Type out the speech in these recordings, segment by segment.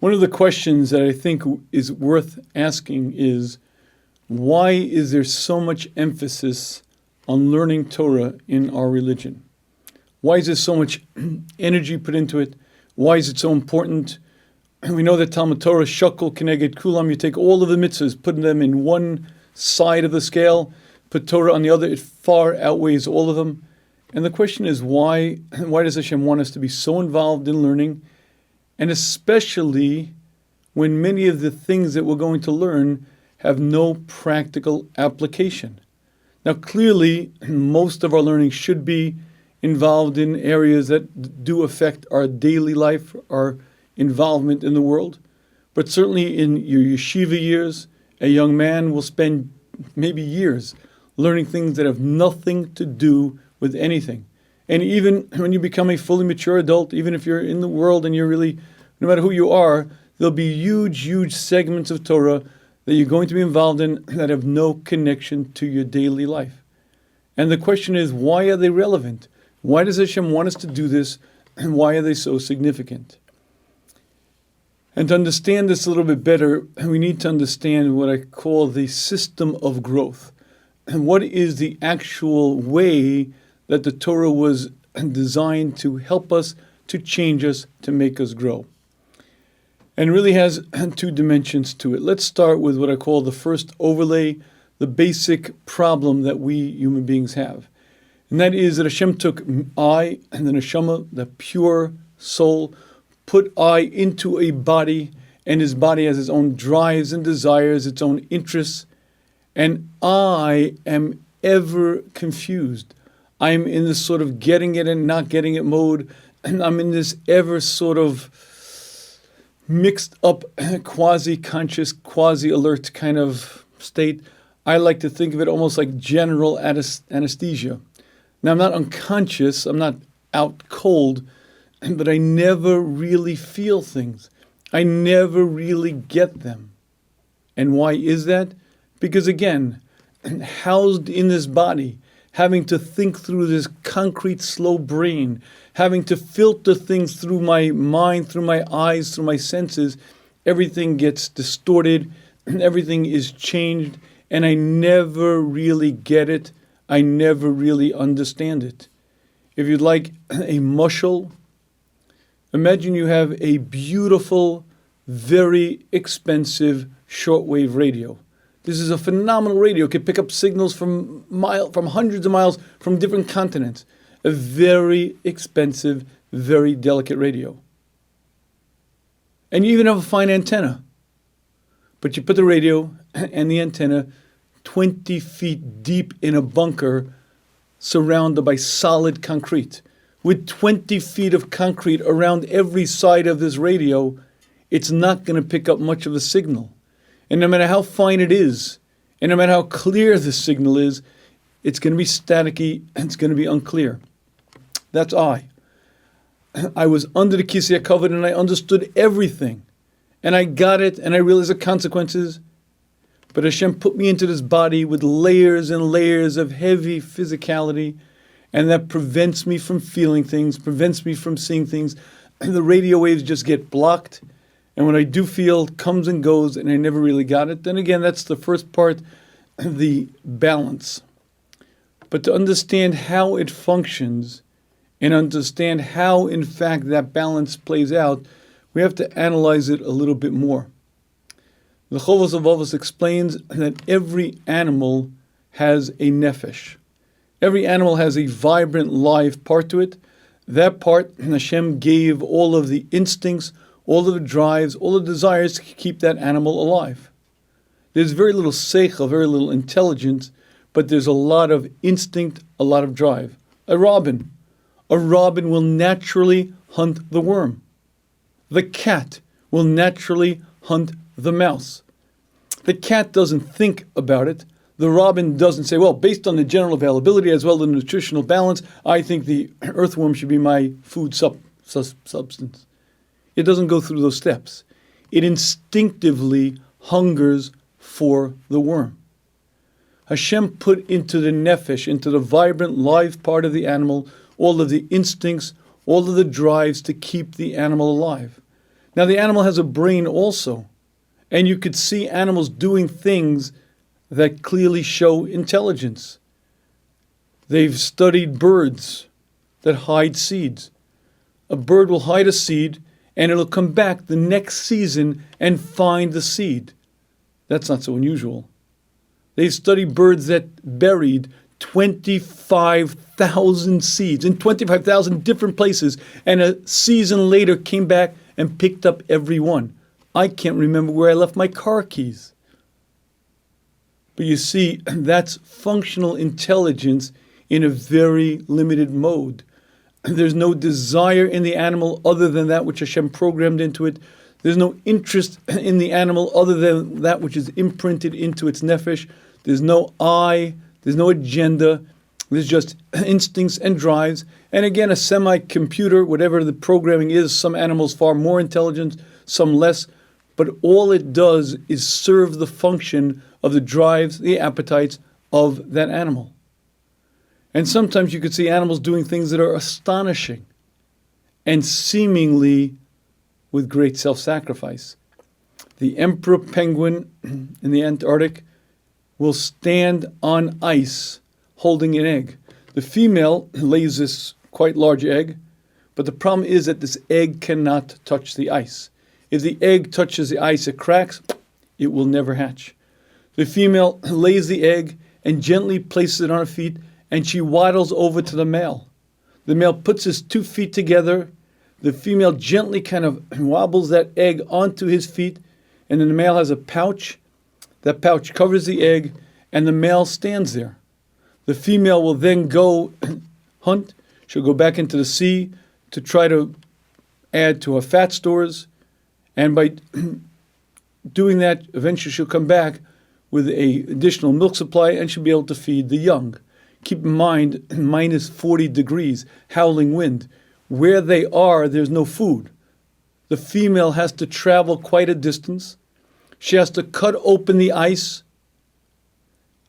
One of the questions that I think is worth asking is, why is there so much emphasis on learning Torah in our religion? Why is there so much energy put into it? Why is it so important? We know that Talmud Torah, shakel keneged kulam, you take all of the mitzvahs, put them in one side of the scale, put Torah on the other, it far outweighs all of them. And the question is, why does Hashem want us to be so involved in learning? And especially when many of the things that we're going to learn have no practical application. Now, clearly, most of our learning should be involved in areas that do affect our daily life, our involvement in the world. But certainly in your yeshiva years, a young man will spend maybe years learning things that have nothing to do with anything. And even when you become a fully mature adult, even if you're in the world and you're really, no matter who you are, there'll be huge segments of Torah that you're going to be involved in that have no connection to your daily life. And the question is, why are they relevant? Why does Hashem want us to do this? And why are they so significant? And to understand this a little bit better, we need to understand what I call the system of growth. And what is the actual way that the Torah was designed to help us, to change us, to make us grow. And it really has two dimensions to it. Let's start with what I call the first overlay, the basic problem that we human beings have. And that is that Hashem took I and the neshama, the pure soul, put I into a body, and his body has its own drives and desires, its own interests. And I am ever confused. I'm in this sort of getting it and not getting it mode, and I'm in this ever sort of mixed up, quasi-conscious, quasi-alert kind of state. I like to think of it almost like general anesthesia. Now, I'm not unconscious, I'm not out cold, but I never really feel things. I never really get them. And why is that? Because again, housed in this body, having to think through this concrete, slow brain, having to filter things through my mind, through my eyes, through my senses, everything gets distorted, everything is changed, and I never really get it. I never really understand it. If you'd like a mushal, imagine you have a beautiful, very expensive shortwave radio. This is a phenomenal radio. It can pick up signals from hundreds of miles from different continents. A very expensive, very delicate radio. And you even have a fine antenna. But you put the radio and the antenna 20 feet deep in a bunker surrounded by solid concrete. With 20 feet of concrete around every side of this radio, it's not going to pick up much of a signal. And no matter how fine it is, and no matter how clear the signal is, it's going to be staticky and it's going to be unclear. That's I. I was under the Kisei HaKavod and I understood everything. And I got it and I realized the consequences. But Hashem put me into this body with layers and layers of heavy physicality, and that prevents me from feeling things, prevents me from seeing things. The radio waves just get blocked. And when I do feel, it comes and goes, and I never really got it. Then again, that's the first part, the balance. But to understand how it functions and understand how, in fact, that balance plays out, we have to analyze it a little bit more. The Chovos HaLevavos explains that every animal has a nefesh. Every animal has a vibrant, live part to it. That part, Hashem gave all of the instincts, all of the drives, all the desires to keep that animal alive. There's very little seichel, very little intelligence, but there's a lot of instinct, a lot of drive. A robin will naturally hunt the worm. The cat will naturally hunt the mouse. The cat doesn't think about it. The robin doesn't say, well, based on the general availability as well as the nutritional balance, I think the earthworm should be my food substance. It doesn't go through those steps. It instinctively hungers for the worm. Hashem put into the nefesh, into the vibrant, live part of the animal, all of the instincts, all of the drives to keep the animal alive. Now the animal has a brain also, and you could see animals doing things that clearly show intelligence. They've studied birds that hide seeds. A bird will hide a seed and it'll come back the next season and find the seed. That's not so unusual. They've studied birds that buried 25,000 seeds in 25,000 different places, and a season later came back and picked up every one. I can't remember where I left my car keys. But you see, that's functional intelligence in a very limited mode. There's no desire in the animal other than that which Hashem programmed into it. There's no interest in the animal other than that which is imprinted into its nefesh. There's no I, there's no agenda. There's just instincts and drives. And again, a semi-computer, whatever the programming is, some animals far more intelligent, some less. But all it does is serve the function of the drives, the appetites of that animal. And sometimes you could see animals doing things that are astonishing and seemingly with great self-sacrifice. The emperor penguin in the Antarctic will stand on ice holding an egg. The female lays this quite large egg, but the problem is that this egg cannot touch the ice. If the egg touches the ice, it cracks, it will never hatch. The female lays the egg and gently places it on her feet, and she waddles over to the male. The male puts his 2 feet together. The female gently kind of wobbles that egg onto his feet, and then the male has a pouch. That pouch covers the egg, and the male stands there. The female will then go hunt. She'll go back into the sea to try to add to her fat stores, and by doing that, eventually she'll come back with an additional milk supply, and she'll be able to feed the young. Keep in mind, minus 40 degrees, howling wind. Where they are, there's no food. The female has to travel quite a distance. She has to cut open the ice.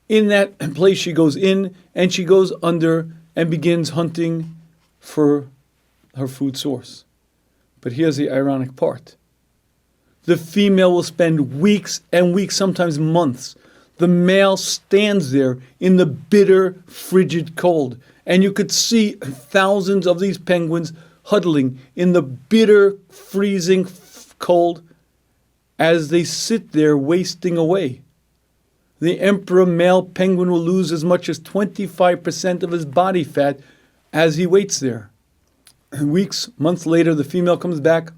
In that place, she goes in and she goes under and begins hunting for her food source. But here's the ironic part. The female will spend weeks and weeks, sometimes months. The male stands there in the bitter, frigid cold. And you could see thousands of these penguins huddling in the bitter, freezing cold as they sit there wasting away. The emperor male penguin will lose as much as 25% of his body fat as he waits there. Weeks, months later, the female comes back.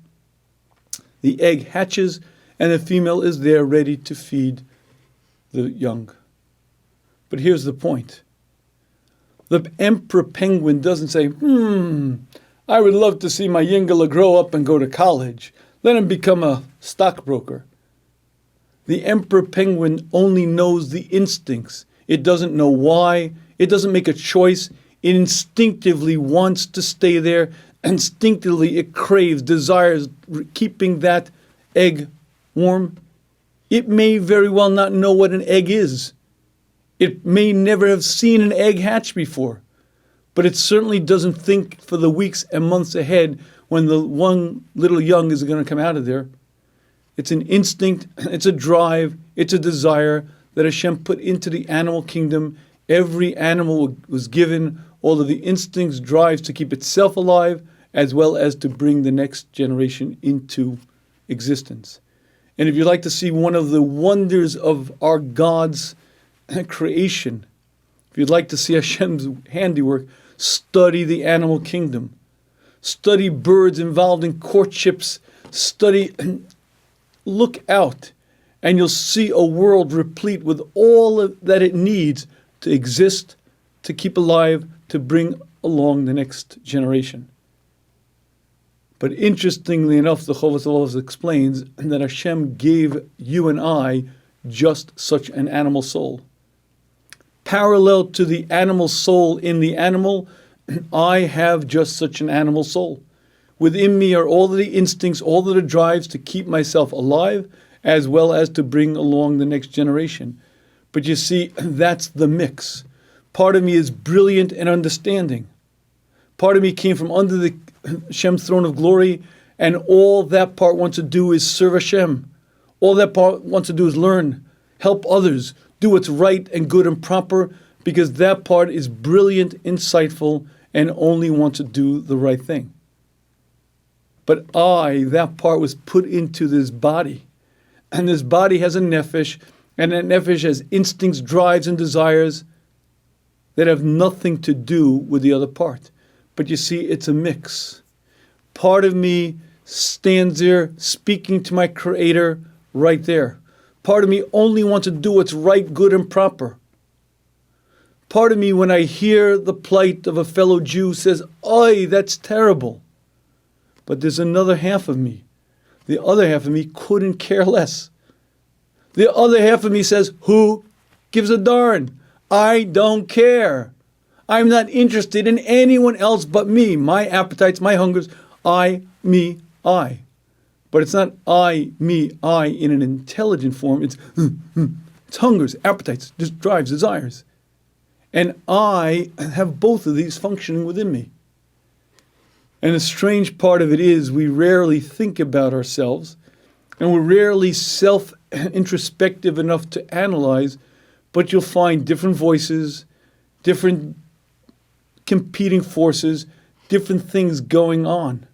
The egg hatches, and the female is there ready to feed the young. But here's the point. The emperor penguin doesn't say, I would love to see my yingala grow up and go to college. Let him become a stockbroker. The emperor penguin only knows the instincts. It doesn't know why. It doesn't make a choice. It instinctively wants to stay there. Instinctively it craves, desires keeping that egg warm. It may very well not know what an egg is. It may never have seen an egg hatch before. But it certainly doesn't think for the weeks and months ahead when the one little young is going to come out of there. It's an instinct, it's a drive, it's a desire that Hashem put into the animal kingdom. Every animal was given all of the instincts, drives to keep itself alive, as well as to bring the next generation into existence. And if you'd like to see one of the wonders of our God's creation, if you'd like to see Hashem's handiwork, study the animal kingdom. Study birds involved in courtships. Look out, and you'll see a world replete with all that it needs to exist, to keep alive, to bring along the next generation. But interestingly enough, the Chovos HaLevavos explains that Hashem gave you and I just such an animal soul. Parallel to the animal soul in the animal, I have just such an animal soul. Within me are all of the instincts, all of the drives to keep myself alive, as well as to bring along the next generation. But you see, that's the mix. Part of me is brilliant and understanding. Part of me came from under the Hashem's throne of glory, and all that part wants to do is serve Hashem. All that part wants to do is learn, help others, do what's right and good and proper, because that part is brilliant, insightful, and only wants to do the right thing. But that part was put into this body, and this body has a nefesh, and that nefesh has instincts, drives, and desires that have nothing to do with the other part. But you see, it's a mix. Part of me stands there speaking to my Creator right there. Part of me only wants to do what's right, good, and proper. Part of me, when I hear the plight of a fellow Jew, says, "Oy, that's terrible." But there's another half of me. The other half of me couldn't care less. The other half of me says, "Who gives a darn? I don't care. I'm not interested in anyone else but me, my appetites, my hungers, I, me, I." But it's not I, me, I in an intelligent form. It's hungers, appetites, just drives, desires. And I have both of these functioning within me. And the strange part of it is we rarely think about ourselves, and we're rarely self-introspective enough to analyze, but you'll find different voices, different competing forces, different things going on.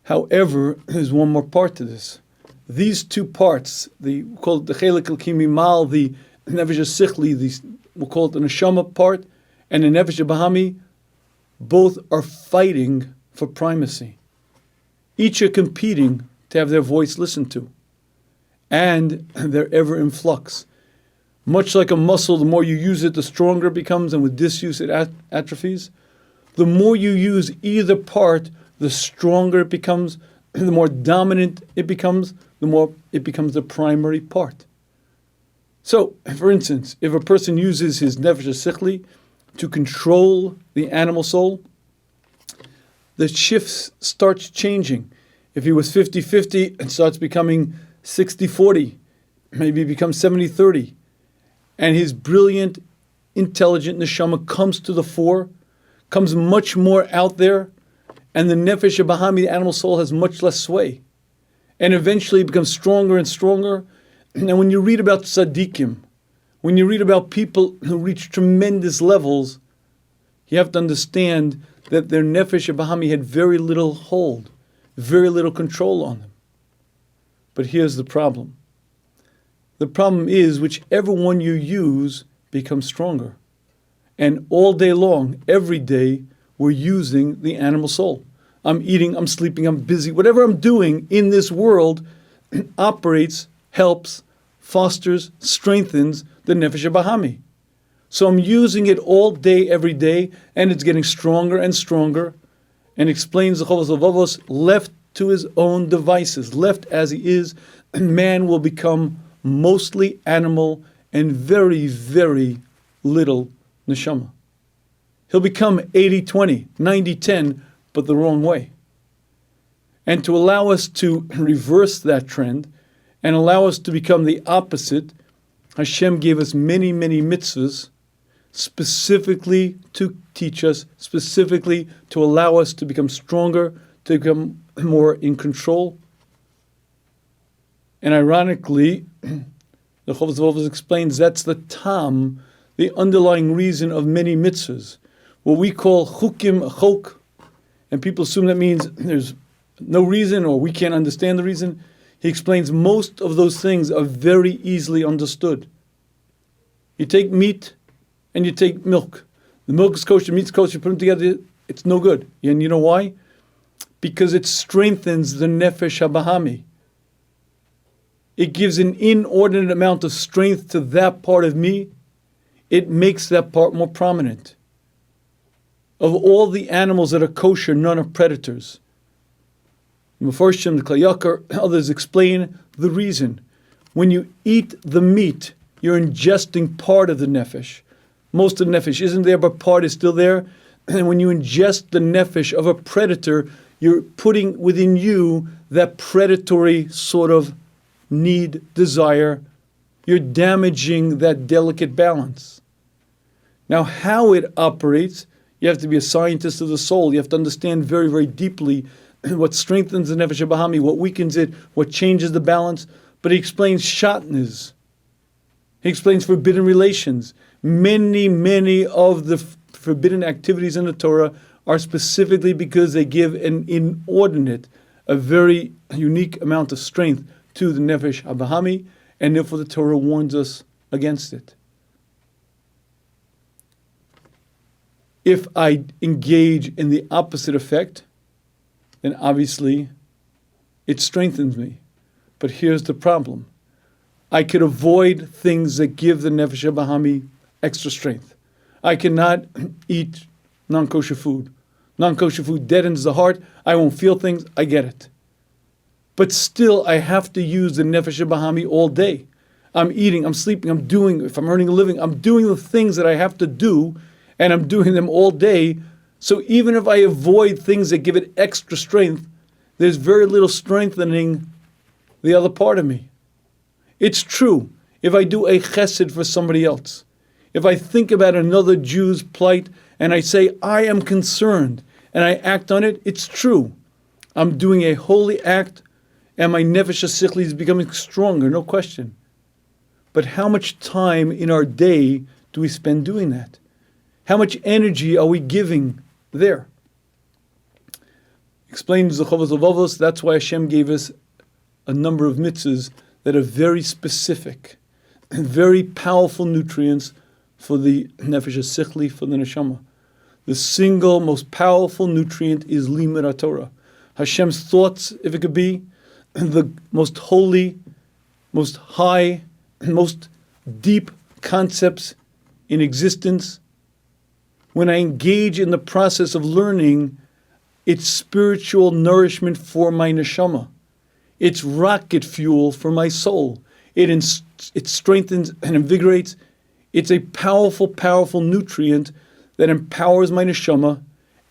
However, there's one more part to this. These two parts, we call it the chelik al-kimimal, the nefesh sichli, we'll call it the neshama part, and the nefesh bahami, both are fighting for primacy. Each are competing to have their voice listened to. And they're ever in flux. Much like a muscle, the more you use it, the stronger it becomes, and with disuse it atrophies. The more you use either part, the stronger it becomes, the more dominant it becomes, the more it becomes the primary part. So, for instance, if a person uses his nefesh sichli to control the animal soul, the shift starts changing. If he was 50-50, it starts becoming 60-40, maybe it becomes 70-30. And his brilliant, intelligent neshama comes to the fore, comes much more out there, and the nefesh bahami, the animal soul, has much less sway. And eventually it becomes stronger and stronger. And when you read about tzaddikim, when you read about people who reach tremendous levels, you have to understand that their nefesh bahami had very little hold, very little control on them. But here's the problem. The problem is whichever one you use becomes stronger. And all day long, every day, we're using the animal soul. I'm eating, I'm sleeping, I'm busy. Whatever I'm doing in this world operates, helps, fosters, strengthens the nefesh bahami. So I'm using it all day, every day, and it's getting stronger and stronger, and explains the Chovos Levavos, left to his own devices, left as he is, man will become mostly animal and very, very little neshama. He'll become 80-20, 90-10, but the wrong way. And to allow us to reverse that trend and allow us to become the opposite, Hashem gave us many, many mitzvahs specifically to teach us, specifically to allow us to become stronger, to become more in control. And ironically, the Chovos Levavos explains that's the tam, the underlying reason of many mitzvahs. What we call chukim, a chok, and people assume that means there's no reason or we can't understand the reason. He explains most of those things are very easily understood. You take meat and you take milk. The milk is kosher, meat's kosher, you put them together, it's no good. And you know why? Because it strengthens the nefesh habahami. It gives an inordinate amount of strength to that part of me. It makes that part more prominent. Of all the animals that are kosher, none are predators. Mefarshim, the Kli Yakar, others explain the reason. When you eat the meat, you're ingesting part of the nefesh. Most of the nefesh isn't there, but part is still there. And when you ingest the nefesh of a predator, you're putting within you that predatory sort of need, desire. You're damaging that delicate balance. Now, how it operates, You have to be a scientist of the soul. You have to understand very, very deeply what strengthens the Nefesh HaBahami, what weakens it, what changes the balance. But he explains shatnez. He explains forbidden relations. Many of the forbidden activities in the Torah are specifically because they give an inordinate, a very unique amount of strength to the Nefesh HaBahami, and therefore the Torah warns us against it. If I engage in the opposite effect, then obviously it strengthens me. But here's the problem. I could avoid things that give the Nefesh HaBahami extra strength. I cannot eat non-kosher food. Non-kosher food deadens the heart. I won't feel things. I get it. But still, I have to use the Nefesh HaBahami all day. I'm eating, I'm sleeping, I'm doing, if I'm earning a living, I'm doing the things that I have to do, and I'm doing them all day. So even if I avoid things that give it extra strength, there's very little strengthening the other part of me. It's true. If I do a chesed for somebody else, if I think about another Jew's plight and I say, I am concerned, and I act on it, it's true. I'm doing a holy act, and my nefesh hasichli is becoming stronger, no question. But how much time in our day do we spend doing that? How much energy are we giving there? Explains the Chovos Levavos, that's why Hashem gave us a number of mitzvahs that are very specific and very powerful nutrients for the nefesh hasichli, for the neshama. The single most powerful nutrient is limud Torah. Hashem's thoughts, if it could be, the most holy, most high, most deep concepts in existence. When I engage in the process of learning, it's spiritual nourishment for my neshama. It's rocket fuel for my soul. It strengthens and invigorates. It's a powerful nutrient that empowers my neshama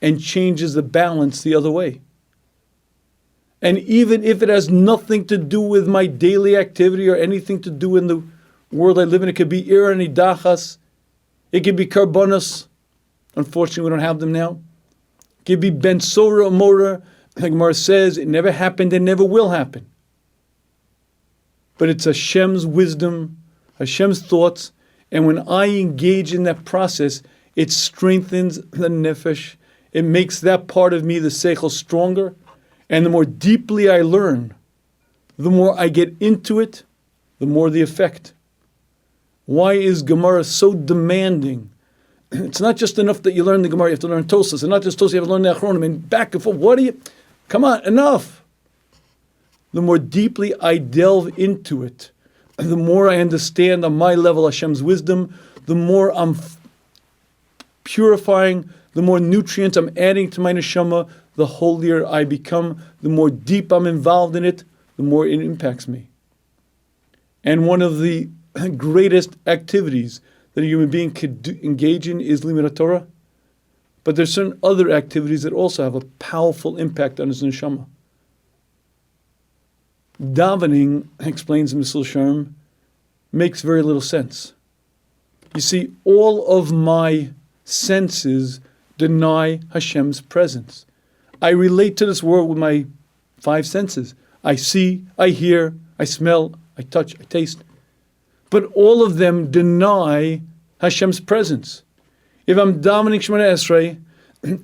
and changes the balance the other way. And even if it has nothing to do with my daily activity or anything to do in the world I live in, it could be ir and idachas, it could be karbonos. Unfortunately, we don't have them now. It could be ben sora or mora. Like Gemara says, it never happened and never will happen. But it's Hashem's wisdom, Hashem's thoughts, and when I engage in that process, it strengthens the nefesh. It makes that part of me, the seichel, stronger. And the more deeply I learn, the more I get into it, the more the effect. Why is Gemara so demanding? It's not just enough that you learn the Gemara, you have to learn Tosas. And not just Tosas, you have to learn the Achronim. And back and forth, come on, enough. The more deeply I delve into it, the more I understand on my level Hashem's wisdom, the more I'm purifying, the more nutrients I'm adding to my neshama, the holier I become, the more deep I'm involved in it, the more it impacts me. And one of the greatest activities that a human being could engage in is limud Torah. But there's certain other activities that also have a powerful impact on his neshama. Davening, explains Mussar Sharm, makes very little sense. You see, all of my senses deny Hashem's presence. I relate to this world with my 5 senses. I see, I hear, I smell, I touch, I taste. But all of them deny Hashem's presence. If I'm davening Shemona Esrei,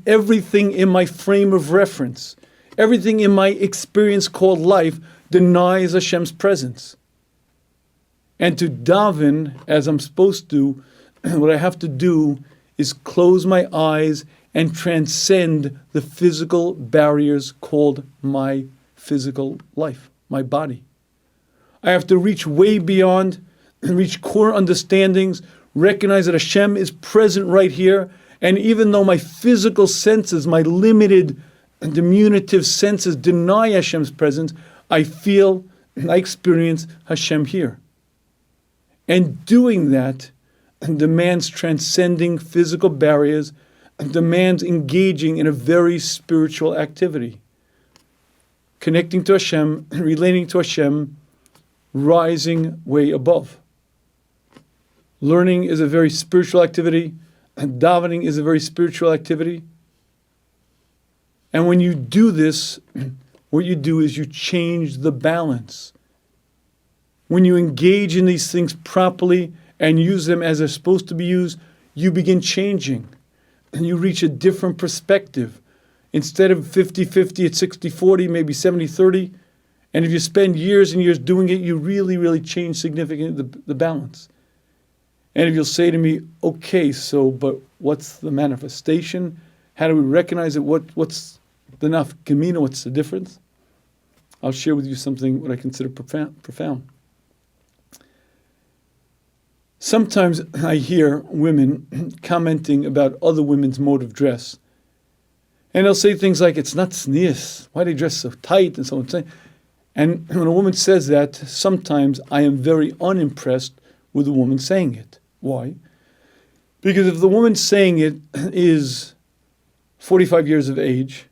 everything in my frame of reference, everything in my experience called life denies Hashem's presence. And to daven, as I'm supposed to, what I have to do is close my eyes and transcend the physical barriers called my physical life, my body. I have to reach way beyond, reach core understandings, recognize that Hashem is present right here, and even though my physical senses, my limited and diminutive senses deny Hashem's presence, I feel, I experience Hashem here. And doing that demands transcending physical barriers, demands engaging in a very spiritual activity. Connecting to Hashem, relating to Hashem, rising way above. Learning is a very spiritual activity. davening is a very spiritual activity. And when you do this, what you do is you change the balance. When you engage in these things properly and use them as they're supposed to be used, you begin changing. And you reach a different perspective. Instead of 50-50, it's 60-40, maybe 70-30. And if you spend years and years doing it, you really, really change significantly the balance. And if you'll say to me, okay, but what's the manifestation? How do we recognize it? What's the nafkamina? What's the difference? I'll share with you something what I consider profound. Sometimes I hear women commenting about other women's mode of dress. And they'll say things like, it's not tznius. Why do they dress so tight? And so on. And when a woman says that, sometimes I am very unimpressed with the woman saying it. Why? Because if the woman saying it is 45 years of age,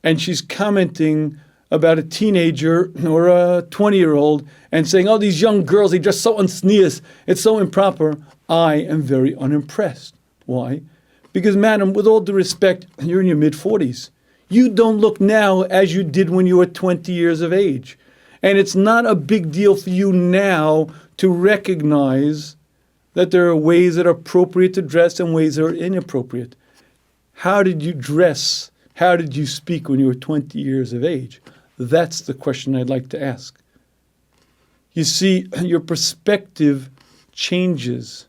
and she's commenting about a teenager or a 20-year-old and saying, oh, these young girls, they dress so unsneous, it's so improper, I am very unimpressed. Why? Because, madam, with all due respect, you're in your mid-40s. You don't look now as you did when you were 20 years of age. And it's not a big deal for you now to recognize that there are ways that are appropriate to dress and ways that are inappropriate. How did you dress? How did you speak when you were 20 years of age? That's the question I'd like to ask. You see, your perspective changes.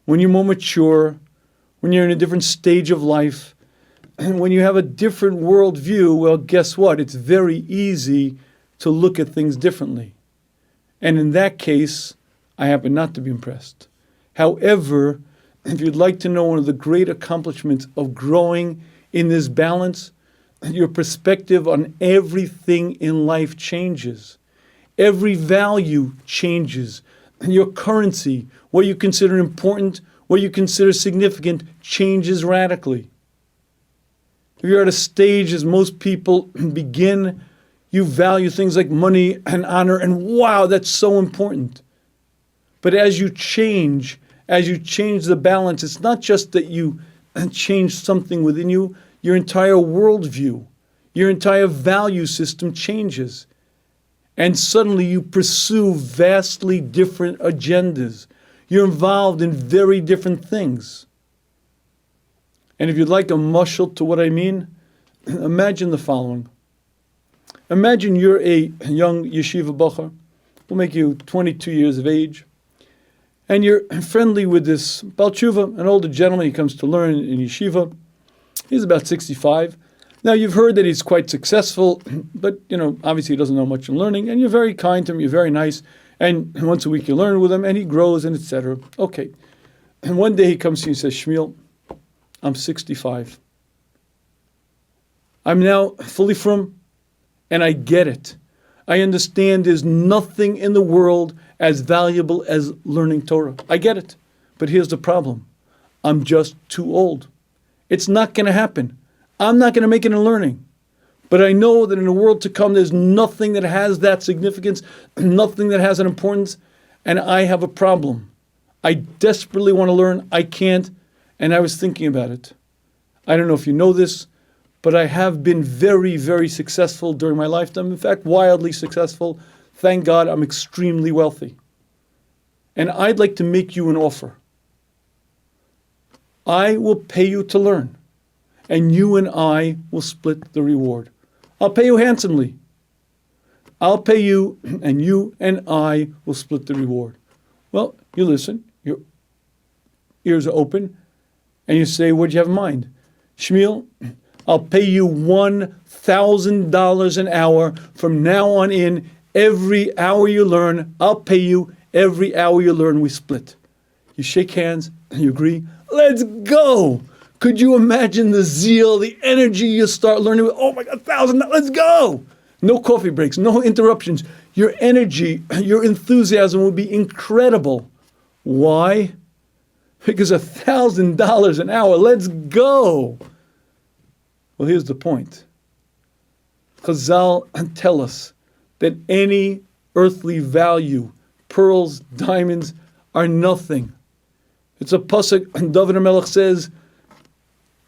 When you're more mature, when you're in a different stage of life, and when you have a different worldview, well, guess what? It's very easy to look at things differently. And in that case, I happen not to be impressed. However, if you'd like to know one of the great accomplishments of growing in this balance, your perspective on everything in life changes. Every value changes. Your currency, what you consider important, what you consider significant, changes radically. If you're at a stage, as most people begin, you value things like money and honor, and wow, that's so important. But as you change the balance, it's not just that you change something within you, your entire worldview, your entire value system changes. And suddenly you pursue vastly different agendas. You're involved in very different things. And if you'd like a mushal to what I mean, imagine the following. Imagine you're a young yeshiva bachar. We'll make you 22 years of age. And you're friendly with this Baal Tshuva, an older gentleman. He comes to learn in yeshiva. He's about 65. Now, you've heard that he's quite successful, but, obviously he doesn't know much in learning, and you're very kind to him, you're very nice, and once a week you learn with him, and he grows, and etc. Okay. And one day he comes to you and says, Shmuel, I'm 65. I'm now fully frum, and I get it. I understand there's nothing in the world as valuable as learning Torah. I get it. But here's the problem. I'm just too old. It's not going to happen. I'm not going to make it in learning. But I know that in the world to come, there's nothing that has that significance, nothing that has an importance, and I have a problem. I desperately want to learn. I can't, and I was thinking about it. I don't know if you know this, but I have been very, very successful during my lifetime. In fact, wildly successful. Thank God I'm extremely wealthy. And I'd like to make you an offer. I will pay you to learn, and you and I will split the reward. I'll pay you handsomely. I'll pay you, and you and I will split the reward. Well, you listen, your ears are open, and you say, what do you have in mind? Shmuel, I'll pay you $1,000 an hour from now on in. Every hour you learn, I'll pay you. Every hour you learn, we split. You shake hands, and you agree. Let's go. Could you imagine the zeal, the energy you start learning with? Oh my God, $1,000, let's go. No coffee breaks, no interruptions. Your energy, your enthusiasm will be incredible. Why? Because $1,000 an hour, let's go. Well, here's the point. Chazal tell us that any earthly value, pearls, diamonds, are nothing. It's a pasuk, David HaMelech says,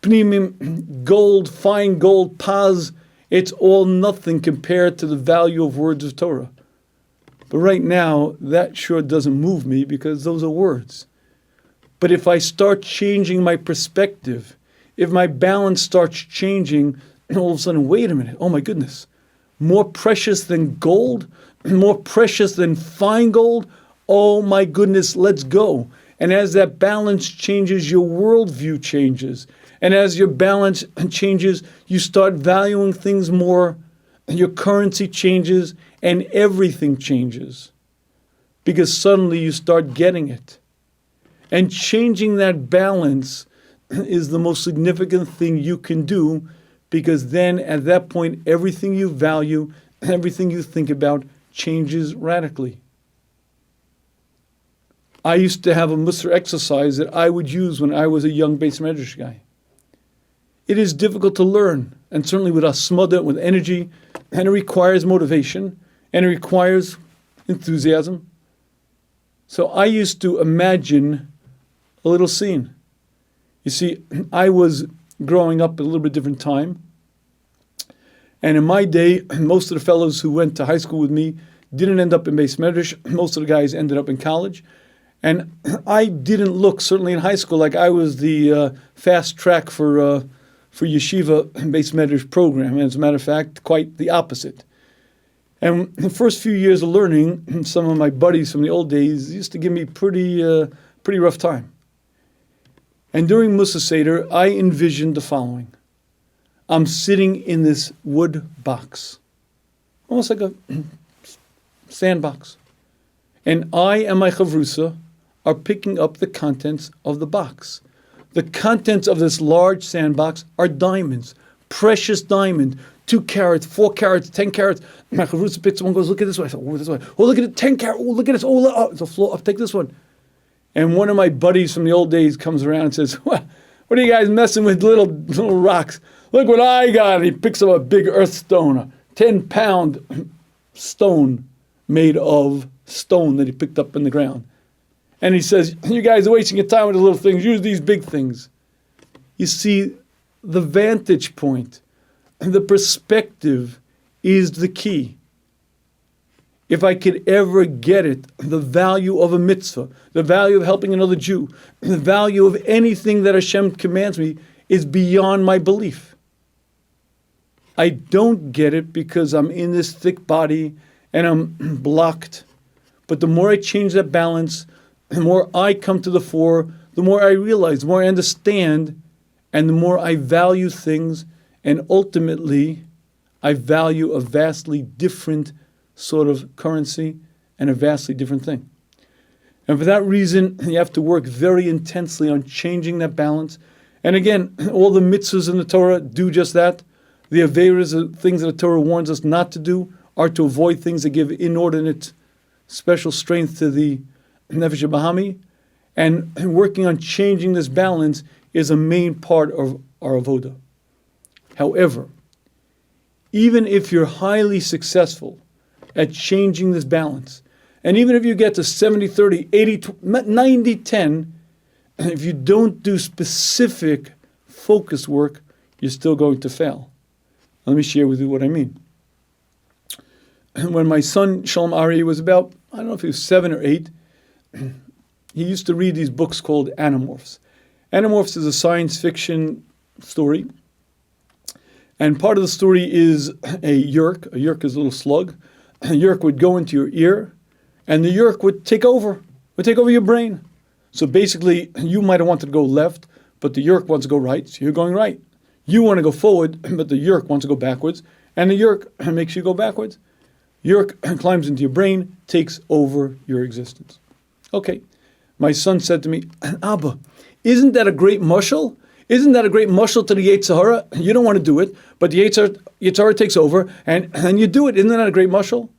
Pnimim, gold, fine gold, paz, it's all nothing compared to the value of words of Torah. But right now, that sure doesn't move me because those are words. But if I start changing my perspective, if my balance starts changing, all of a sudden, wait a minute, oh my goodness, more precious than gold, more precious than fine gold, oh my goodness, let's go. And as that balance changes, your worldview changes. And as your balance changes, you start valuing things more, your currency changes, and everything changes. Because suddenly you start getting it. And changing that balance is the most significant thing you can do, because then at that point, everything you value, everything you think about changes radically. I used to have a Mussar exercise that I would use when I was a young Beis Medrash guy. It is difficult to learn, and certainly with asmada, with energy, and it requires motivation, and it requires enthusiasm. So I used to imagine a little scene. You see, I was growing up at a little bit different time, and in my day, most of the fellows who went to high school with me didn't end up in Beis Medrash. Most of the guys ended up in college. And I didn't look, certainly in high school, like I was the fast track for yeshiva Beis Medrash program. And as a matter of fact, quite the opposite. And the first few years of learning, some of my buddies from the old days used to give me pretty rough time. And during Mussar Seder, I envisioned the following. I'm sitting in this wood box, almost like a sandbox. And I and my chavrusa are picking up the contents of the box. The contents of this large sandbox are diamonds, precious diamond, 2 carats, 4 carats, 10 carats. My chavrusa picks one, goes, look at this one. I said, oh, this one. Oh, look at it, 10 carats. Oh, look at this. Oh, it's a floor. I'll take this one. And one of my buddies from the old days comes around and says, what are you guys messing with little rocks? Look what I got. And he picks up a big earth stone, a 10-pound stone made of stone that he picked up in the ground. And he says, you guys are wasting your time with the little things. Use these big things. You see, the vantage point, the perspective is the key. If I could ever get it, the value of a mitzvah, the value of helping another Jew, the value of anything that Hashem commands me is beyond my belief. I don't get it because I'm in this thick body and I'm blocked. But the more I change that balance, the more I come to the fore, the more I realize, the more I understand, and the more I value things, and ultimately I value a vastly different sort of currency and a vastly different thing. And for that reason, you have to work very intensely on changing that balance. And again, all the mitzvahs in the Torah do just that. The averas, the things that the Torah warns us not to do, are to avoid things that give inordinate special strength to the nefesh bahami. And working on changing this balance is a main part of our avoda. However, even if you're highly successful at changing this balance, and even if you get to 70-30, 80-90-10, if you don't do specific focus work, you're still going to fail. Let me share with you what I mean. When my son Shalom Ari was about, I don't know if he was 7 or 8, he used to read these books called Animorphs. Animorphs is a science fiction story. And part of the story is a yerk. A yerk is a little slug. A yerk would go into your ear, and the yerk would take over your brain. So basically, you might have wanted to go left, but the yerk wants to go right, so you're going right. You want to go forward, but the yerk wants to go backwards, and the yerk makes you go backwards. Yerk climbs into your brain, takes over your existence. Okay, my son said to me, Abba, isn't that a great mushal? Isn't that a great mushal to the Yetzer Hara? You don't want to do it, but the Yetzer Hara takes over, and you do it. Isn't that a great mushal?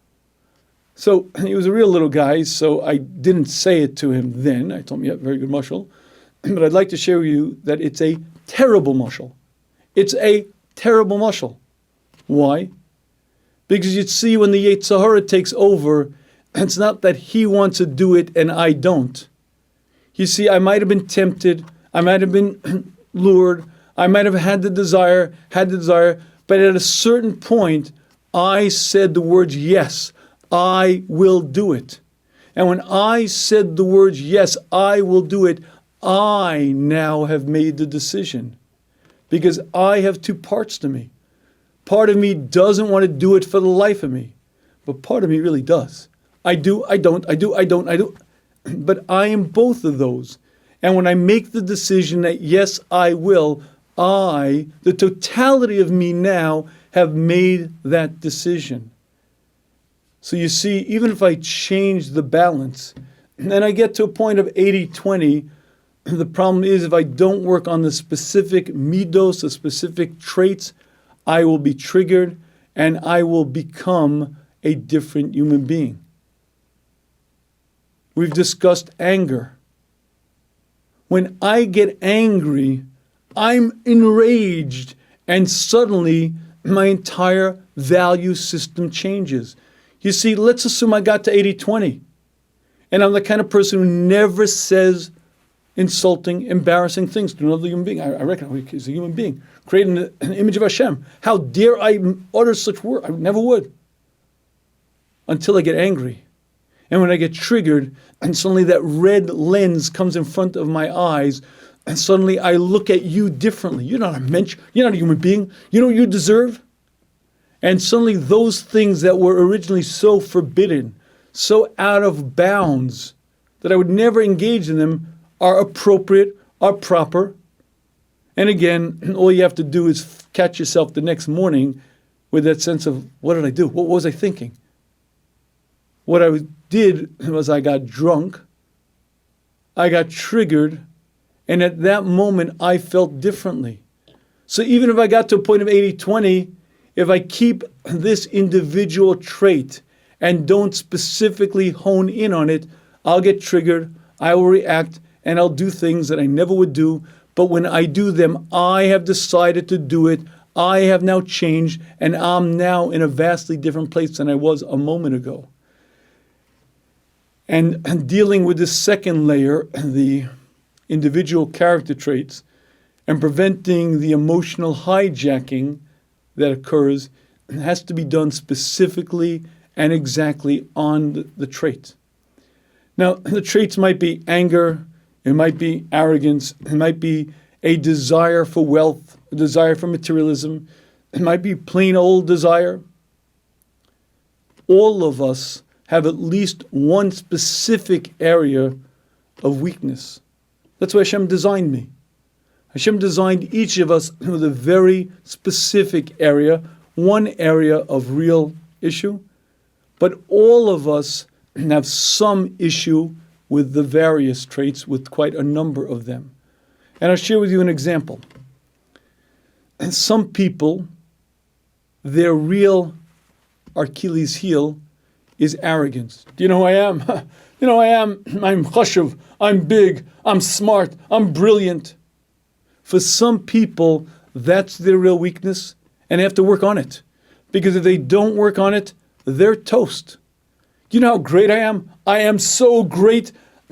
So he was a real little guy, so I didn't say it to him then. I told him, yeah, very good mushal. But I'd like to share with you that it's a terrible mushal. It's a terrible mushal. Why? Because you'd see when the Yetzer Hara takes over, it's not that he wants to do it and I don't. You see, I might have been tempted, I might have been lured, I might have had the desire, but at a certain point, I said the words, yes, I will do it. And when I said the words, yes, I will do it, I now have made the decision. Because I have two parts to me. Part of me doesn't want to do it for the life of me, but part of me really does. I do, I don't. But I am both of those. And when I make the decision that yes, I will, the totality of me now, have made that decision. So you see, even if I change the balance, and I get to a point of 80-20, the problem is if I don't work on the specific middos, the specific traits, I will be triggered and I will become a different human being. We've discussed anger. When I get angry, I'm enraged, and suddenly my entire value system changes. You see, let's assume I got to 80-20, and I'm the kind of person who never says insulting, embarrassing things to another human being. I reckon he's a human being, created an image of Hashem. How dare I utter such words? I never would. Until I get angry. And when I get triggered, and suddenly that red lens comes in front of my eyes, and suddenly I look at you differently. You're not a mensch. You're not a human being. You know what you deserve? And suddenly those things that were originally so forbidden, so out of bounds, that I would never engage in them, are appropriate, are proper. And again, all you have to do is catch yourself the next morning with that sense of, what did I do? What was I thinking? What I did was I got drunk, I got triggered, and at that moment I felt differently. So even if I got to a point of 80-20, if I keep this individual trait and don't specifically hone in on it, I'll get triggered, I will react, and I'll do things that I never would do. But when I do them, I have decided to do it. I have now changed, and I'm now in a vastly different place than I was a moment ago. And dealing with this second layer, the individual character traits, and preventing the emotional hijacking that occurs, has to be done specifically and exactly on the traits. Now, the traits might be anger, it might be arrogance, it might be a desire for wealth, a desire for materialism, it might be plain old desire. All of us have at least one specific area of weakness. That's why Hashem designed me. Hashem designed each of us with a very specific area, one area of real issue, but all of us have some issue with the various traits, with quite a number of them. And I'll share with you an example. Some people, their real Achilles heel is arrogance. Do you know who I am? You know who I am? I'm chashuv, I'm big, I'm smart, I'm brilliant. For some people, that's their real weakness, and they have to work on it. Because if they don't work on it, they're toast. You know how great I am? I am so great.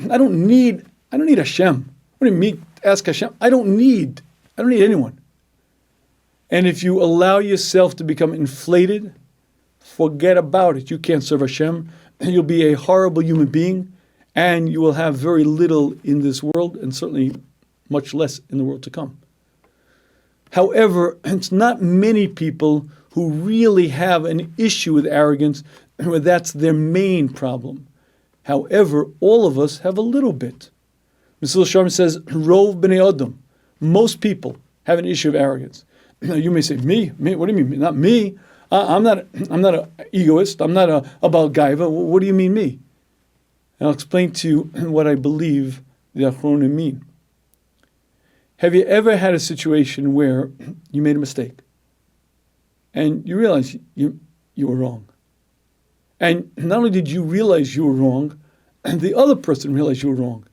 I don't need Hashem. What do you mean, ask Hashem? I don't need anyone. And if you allow yourself to become inflated, forget about it. You can't serve Hashem. You'll be a horrible human being, and you will have very little in this world, and certainly much less in the world to come. However, it's not many people who really have an issue with arrogance, where that's their main problem. However, all of us have a little bit. Mussar Sharm says, Rov b'nei Adam, most people have an issue of arrogance. Now you may say, me? What do you mean? Not me. I'm not an egoist. I'm not a Baal Gaiva. What do you mean me? And I'll explain to you what I believe the Achronim mean. Have you ever had a situation where you made a mistake and you realize you were wrong? And not only did you realize you were wrong, the other person realized you were wrong.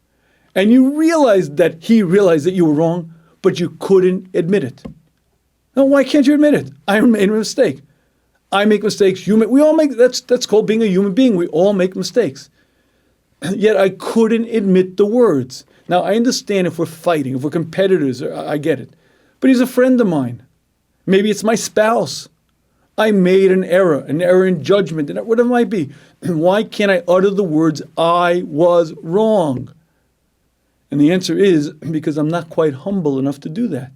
And you realized that he realized that you were wrong, but you couldn't admit it. Now, why can't you admit it? I made a mistake. I make mistakes. We all make. That's called being a human being. We all make mistakes. Yet I couldn't admit the words. Now, I understand if we're fighting, if we're competitors, I get it. But he's a friend of mine. Maybe it's my spouse. I made an error in judgment, whatever it might be. Why can't I utter the words, I was wrong? And the answer is because I'm not quite humble enough to do that.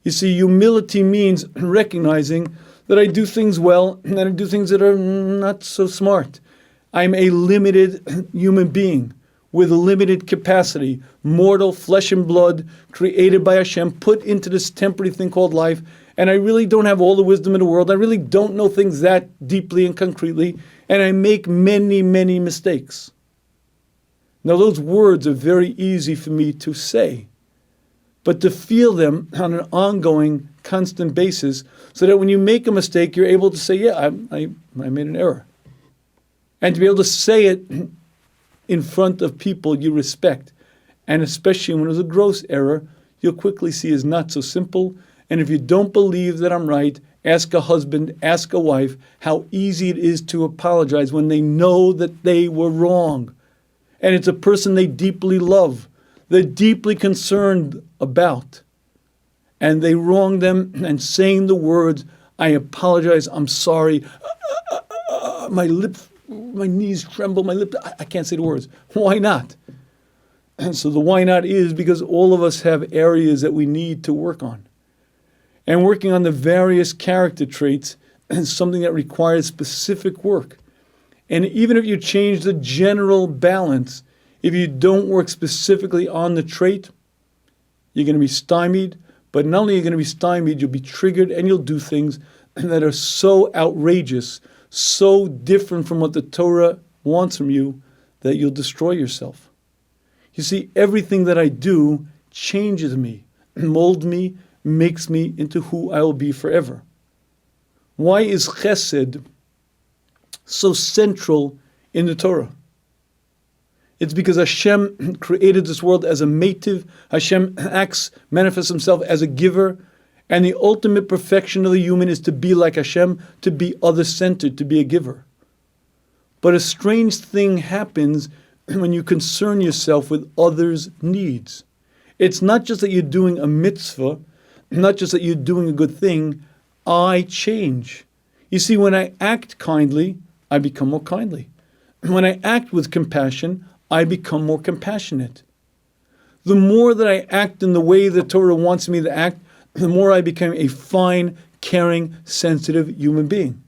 You see, humility means recognizing that I do things well and that I do things that are not so smart. I'm a limited human being with a limited capacity, mortal, flesh and blood, created by Hashem, put into this temporary thing called life, and I really don't have all the wisdom in the world. I really don't know things that deeply and concretely, and I make many, many mistakes. Now, those words are very easy for me to say, but to feel them on an ongoing, constant basis, so that when you make a mistake, you're able to say, yeah, I made an error. And to be able to say it in front of people you respect, and especially when it was a gross error, you'll quickly see is not so simple. And if you don't believe that I'm right, ask a husband, ask a wife, how easy it is to apologize when they know that they were wrong. And it's a person they deeply love, they're deeply concerned about, and they wrong them, and saying the words, I apologize, I'm sorry, my lips, my knees tremble, my lips, I can't say the words. Why not? And so the why not is because all of us have areas that we need to work on. And working on the various character traits is something that requires specific work. And even if you change the general balance, if you don't work specifically on the trait, you're going to be stymied. But not only are you going to be stymied, you'll be triggered and you'll do things that are so outrageous, so different from what the Torah wants from you, that you'll destroy yourself. You see, everything that I do changes me, molds me, makes me into who I will be forever. Why is chesed so central in the Torah? It's because Hashem created this world as a meitiv. Hashem manifests himself as a giver. And the ultimate perfection of the human is to be like Hashem, to be other-centered, to be a giver. But a strange thing happens when you concern yourself with others' needs. It's not just that you're doing a mitzvah, not just that you're doing a good thing, I change. You see, when I act kindly, I become more kindly. When I act with compassion, I become more compassionate. The more that I act in the way the Torah wants me to act, the more I become a fine, caring, sensitive human being.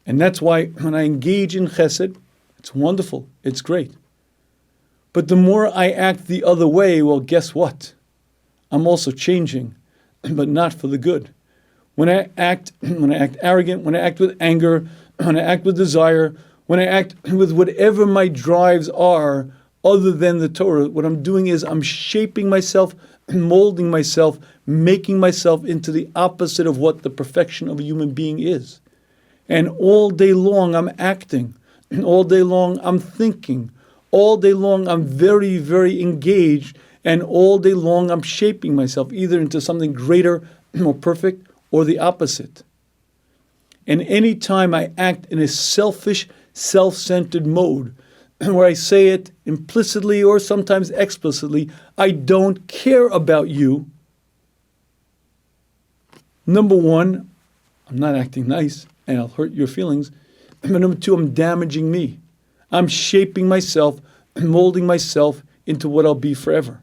And that's why when I engage in chesed, it's wonderful, it's great. But the more I act the other way, well, guess what? I'm also changing, but not for the good. When I act arrogant, when I act with anger, when I act with desire, when I act with whatever my drives are other than the Torah, what I'm doing is I'm shaping myself, molding myself, making myself into the opposite of what the perfection of a human being is. And all day long I'm acting. And all day long I'm thinking. All day long I'm very, very engaged. And all day long I'm shaping myself either into something greater, more perfect, or the opposite. And any time I act in a selfish, self-centered mode, where I say it implicitly or sometimes explicitly, I don't care about you. Number one, I'm not acting nice and I'll hurt your feelings. But number two, I'm damaging me. I'm shaping myself, molding myself into what I'll be forever.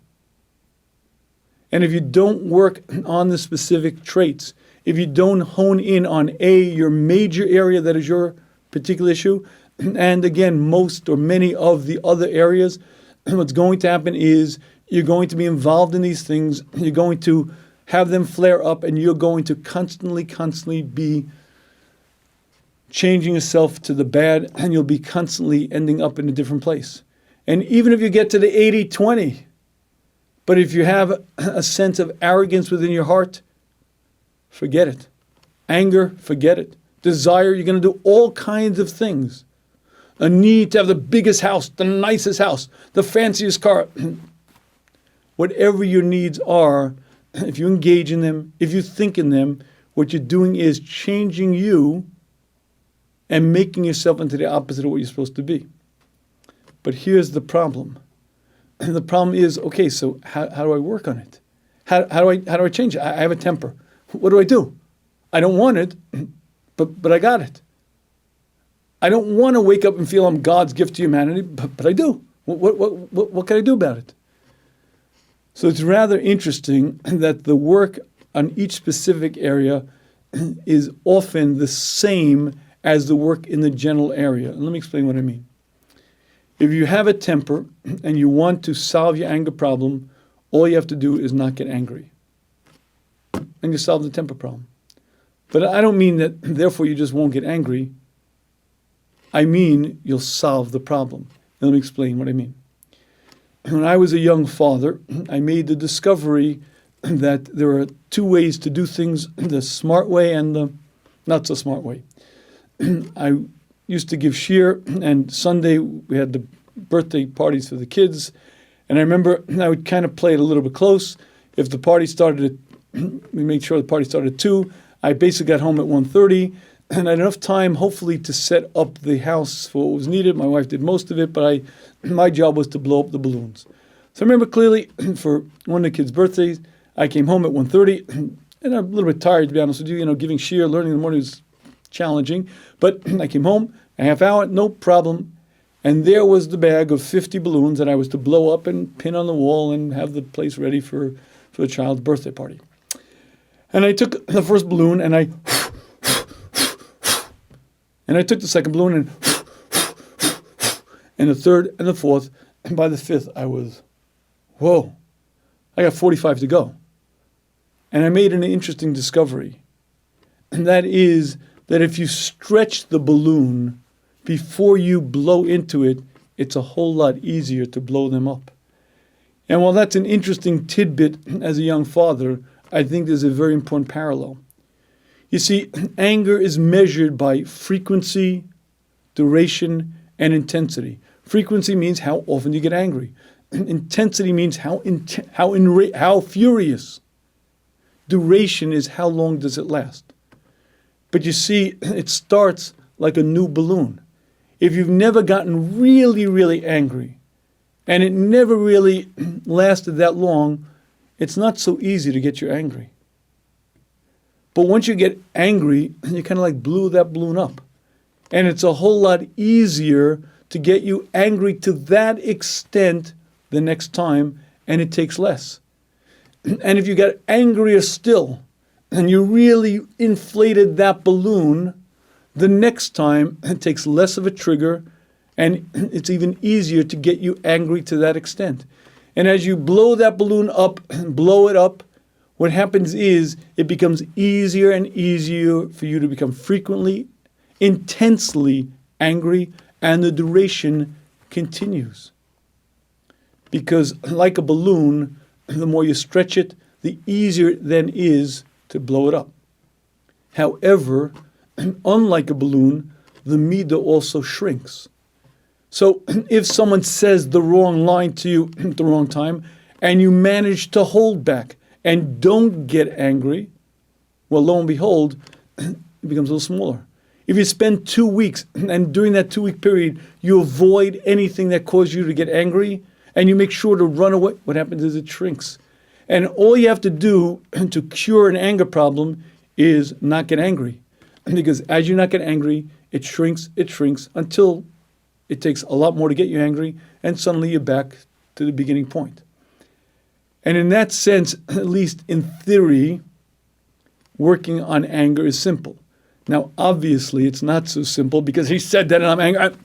And if you don't work on the specific traits, if you don't hone in on your major area that is your particular issue, and again, most or many of the other areas, what's going to happen is you're going to be involved in these things, you're going to have them flare up, and you're going to constantly be changing yourself to the bad, and you'll be constantly ending up in a different place. And even if you get to the 80-20, but if you have a sense of arrogance within your heart, forget it. Anger, forget it. Desire, you're going to do all kinds of things. A need to have the biggest house, the nicest house, the fanciest car. Whatever your needs are, if you engage in them, if you think in them, what you're doing is changing you and making yourself into the opposite of what you're supposed to be. But here's the problem. the problem is, okay, so how do I work on it? How do I change it? I have a temper. What do I do? I don't want it, but I got it. I don't want to wake up and feel I'm God's gift to humanity, but I do. What can I do about it? So it's rather interesting that the work on each specific area is often the same as the work in the general area. And let me explain what I mean. If you have a temper and you want to solve your anger problem, all you have to do is not get angry. And you solve the temper problem. But I don't mean that therefore you just won't get angry. I mean you'll solve the problem. And let me explain what I mean. When I was a young father, I made the discovery that there are two ways to do things, the smart way and the not so smart way. I used to give shiur, and Sunday we had the birthday parties for the kids, and I remember I would kind of play it a little bit close. If the party started at, we made sure the party started at 2, I basically got home at 1:30, and I had enough time, hopefully, to set up the house for what was needed. My wife did most of it, but my job was to blow up the balloons. So I remember clearly for one of the kids' birthdays, I came home at 1:30, and I'm a little bit tired, to be honest with you. Giving shiur, learning in the morning was challenging. But I came home, a half hour, no problem. And there was the bag of 50 balloons that I was to blow up and pin on the wall and have the place ready for the child's birthday party. And I took the first balloon and I took the second balloon and the third and the fourth. And by the fifth, I was, whoa, I got 45 to go. And I made an interesting discovery. And that is that if you stretch the balloon before you blow into it, it's a whole lot easier to blow them up. And while that's an interesting tidbit as a young father, I think there's a very important parallel. You see, anger is measured by frequency, duration, and intensity. Frequency means how often you get angry. Intensity means how furious. Duration is how long does it last. But you see, it starts like a new balloon. If you've never gotten really, really angry, and it never really lasted that long, it's not so easy to get you angry. But once you get angry, you kind of like blew that balloon up. And it's a whole lot easier to get you angry to that extent the next time, and it takes less. And if you get angrier still, and you really inflated that balloon, the next time it takes less of a trigger, and it's even easier to get you angry to that extent. And as you blow that balloon up, blow it up, what happens is it becomes easier and easier for you to become frequently, intensely angry, and the duration continues. Because like a balloon, the more you stretch it, the easier it then is to blow it up. However, unlike a balloon, the middos also shrinks. So if someone says the wrong line to you at the wrong time, and you manage to hold back and don't get angry, well, lo and behold, it becomes a little smaller. If you spend 2 weeks, and during that 2-week period, you avoid anything that caused you to get angry, and you make sure to run away, what happens is it shrinks. And all you have to do to cure an anger problem is not get angry. Because as you not get angry, it shrinks until it takes a lot more to get you angry, and suddenly you're back to the beginning point. And in that sense, at least in theory, working on anger is simple. Now, obviously, it's not so simple because he said that and I'm angry.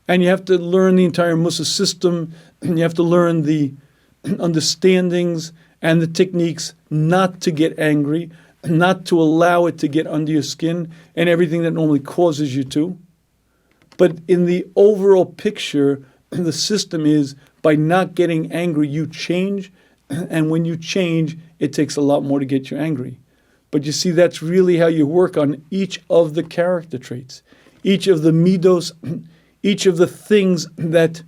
And you have to learn the entire Mussar system, and you have to learn the understandings and the techniques not to get angry, not to allow it to get under your skin and everything that normally causes you to. But in the overall picture, the system is by not getting angry, you change. And when you change, it takes a lot more to get you angry. But you see, that's really how you work on each of the character traits, each of the middos, each of the things that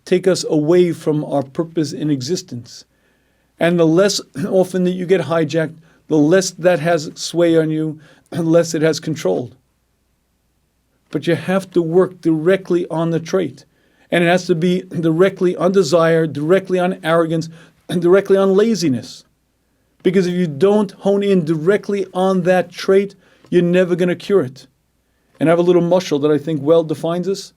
take us away from our purpose in existence. And the less often that you get hijacked, the less that has sway on you, and less it has control. But you have to work directly on the trait. And it has to be directly on desire, directly on arrogance, and directly on laziness. Because if you don't hone in directly on that trait, you're never going to cure it. And I have a little mushal that I think well defines this.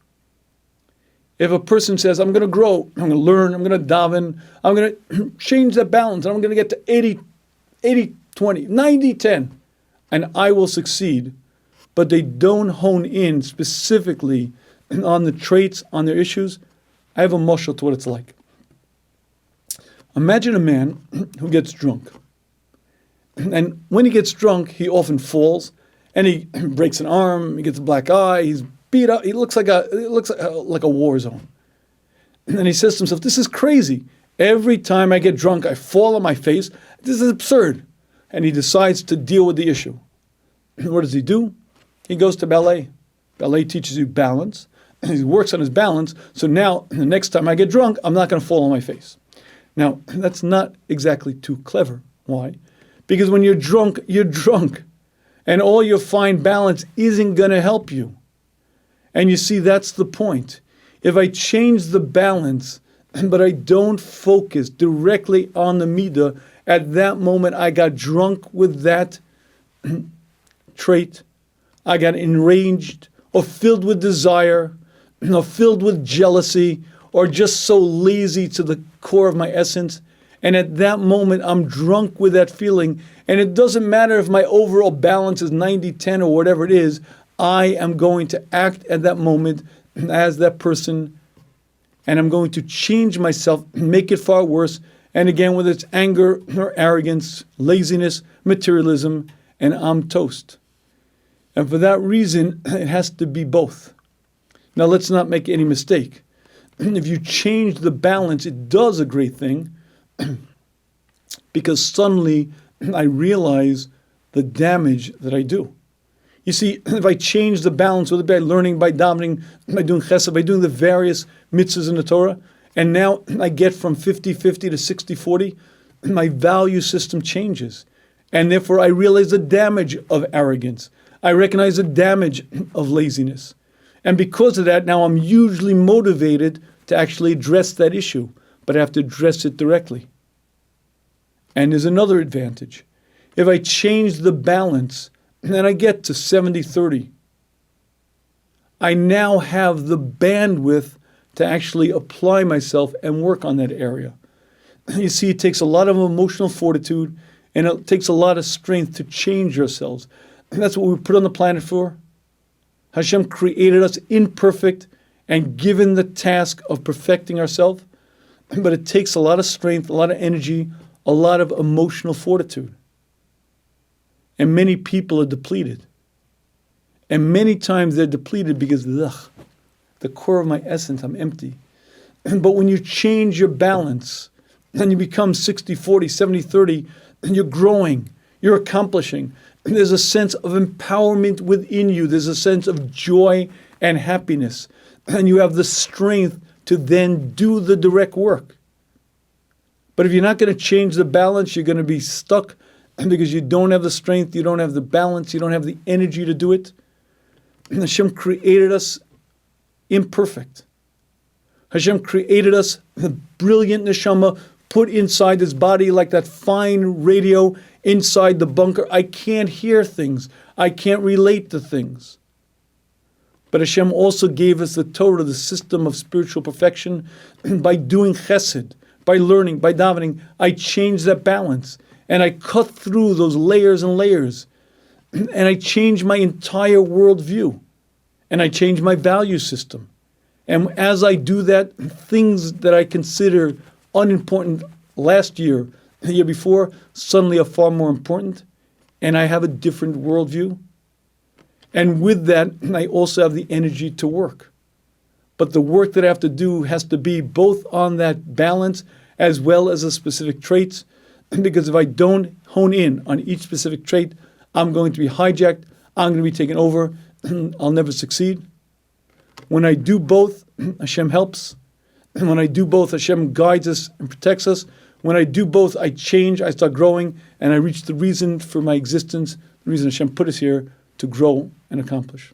If a person says, I'm going to grow, I'm going to learn, I'm going to daven, I'm going to change that balance, and I'm going to get to 80-20, 90-10, and I will succeed, but they don't hone in specifically on the traits, on their issues, I have a mushal to what it's like. Imagine a man who gets drunk. And when he gets drunk, he often falls, and he breaks an arm, he gets a black eye, he's beat up, it looks like a war zone. And he says to himself, this is crazy. Every time I get drunk, I fall on my face. This is absurd. And he decides to deal with the issue. What does he do? He goes to ballet. Ballet teaches you balance. He works on his balance. So now, the next time I get drunk, I'm not going to fall on my face. Now, that's not exactly too clever. Why? Because when you're drunk, you're drunk. And all your fine balance isn't going to help you. And you see, that's the point. If I change the balance, but I don't focus directly on the middah, at that moment I got drunk with that trait. I got enraged or filled with desire or filled with jealousy or just so lazy to the core of my essence. And at that moment, I'm drunk with that feeling. And it doesn't matter if my overall balance is 90-10 or whatever it is. I am going to act at that moment as that person. And I'm going to change myself, make it far worse. And again, whether it's anger or arrogance, laziness, materialism, and I'm toast. And for that reason, it has to be both. Now, let's not make any mistake. If you change the balance, it does a great thing. Because suddenly I realize the damage that I do. You see, if I change the balance, whether by learning, by davening, by doing chesed, by doing the various mitzvahs in the Torah, and now I get from 50-50 to 60-40, my value system changes. And therefore I realize the damage of arrogance. I recognize the damage of laziness. And because of that, now I'm hugely motivated to actually address that issue. But I have to address it directly. And there's another advantage. If I change the balance, and I get to 70-30, I now have the bandwidth to actually apply myself and work on that area. You see, it takes a lot of emotional fortitude, and it takes a lot of strength to change ourselves. And that's what we were put on the planet for. Hashem created us imperfect and given the task of perfecting ourselves. But it takes a lot of strength, a lot of energy, a lot of emotional fortitude. And many people are depleted. And many times they're depleted because, the core of my essence, I'm empty. But when you change your balance, and you become 60-40, 70-30, and you're growing, you're accomplishing, there's a sense of empowerment within you. There's a sense of joy and happiness. And you have the strength to then do the direct work. But if you're not going to change the balance, you're going to be stuck because you don't have the strength, you don't have the balance, you don't have the energy to do it. And Hashem created us imperfect. Hashem created us the brilliant neshama put inside this body like that fine radio inside the bunker. I can't hear things. I can't relate to things. But Hashem also gave us the Torah, the system of spiritual perfection, by doing chesed, by learning, by davening. I change that balance, and I cut through those layers and layers, and I change my entire worldview, and I change my value system. And as I do that, things that I consider unimportant last year, the year before, suddenly are far more important, and I have a different worldview. And with that, I also have the energy to work. But the work that I have to do has to be both on that balance as well as the specific traits. Because if I don't hone in on each specific trait, I'm going to be hijacked, I'm going to be taken over, I'll never succeed. When I do both, Hashem helps. And when I do both, Hashem guides us and protects us. When I do both, I change, I start growing, and I reach the reason for my existence, the reason Hashem put us here, to grow and accomplish.